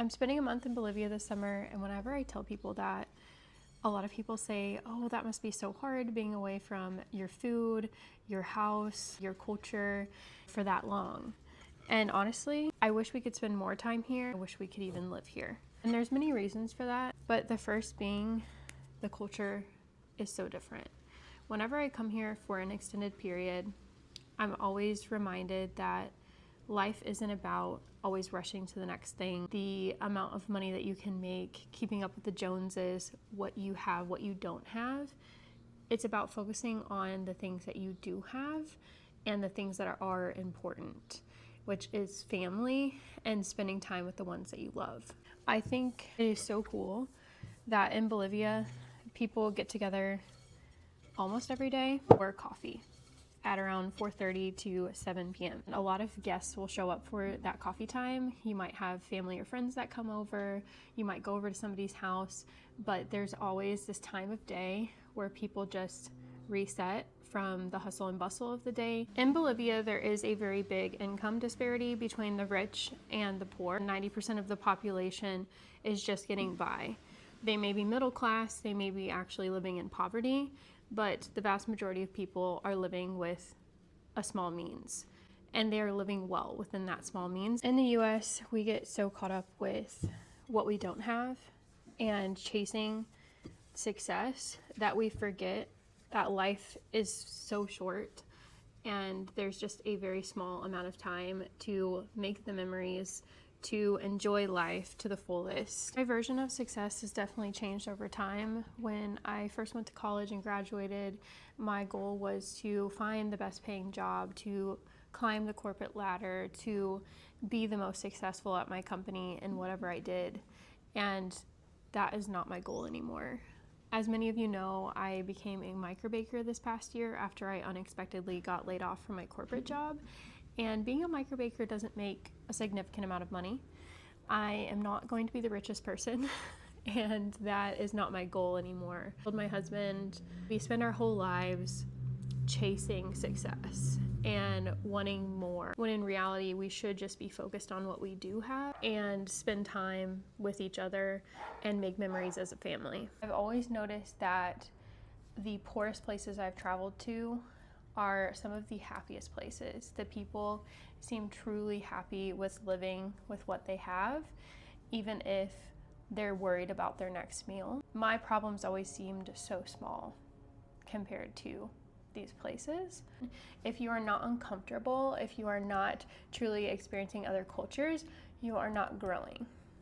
I'm spending a month in Bolivia this summer, and whenever I tell people that, a lot of people say, oh, that must be so hard being away from your food, your house, your culture for that long. And honestly, I wish we could spend more time here. I wish we could even live here. And there's many reasons for that, but the first being the culture is so different. Whenever I come here for an extended period, I'm always reminded that life isn't about always rushing to the next thing. The amount of money that you can make, keeping up with the Joneses, what you have, what you don't have. It's about focusing on the things that you do have and the things that are important, which is family and spending time with the ones that you love. I think it is so cool that in Bolivia, people get together almost every day for coffee at around 4:30 to 7 p.m. A lot of guests will show up for that coffee time. You might have family or friends that come over. You might go over to somebody's house, but there's always this time of day where people just reset from the hustle and bustle of the day. In Bolivia, there is a very big income disparity between the rich and the poor. 90% of the population is just getting by. They may be middle class, they may be actually living in poverty, but the vast majority of people are living with a small means, and they are living well within that small means. In the US, we get so caught up with what we don't have and chasing success that we forget that life is so short and there's just a very small amount of time to make the memories, to enjoy life to the fullest. My version of success has definitely changed over time. When I first went to college and graduated, my goal was to find the best paying job, to climb the corporate ladder, to be the most successful at my company in whatever I did. And that is not my goal anymore. As many of you know, I became a microbaker this past year after I unexpectedly got laid off from my corporate job. And being a microbaker doesn't make a significant amount of money. I am not going to be the richest person, and that is not my goal anymore. I told my husband, we spend our whole lives chasing success and wanting more, when in reality we should just be focused on what we do have and spend time with each other and make memories as a family. I've always noticed that the poorest places I've traveled to are some of the happiest places. The people seem truly happy with living with what they have, even if they're worried about their next meal. My problems always seemed so small compared to these places. If you are not uncomfortable, if you are not truly experiencing other cultures, you are not growing.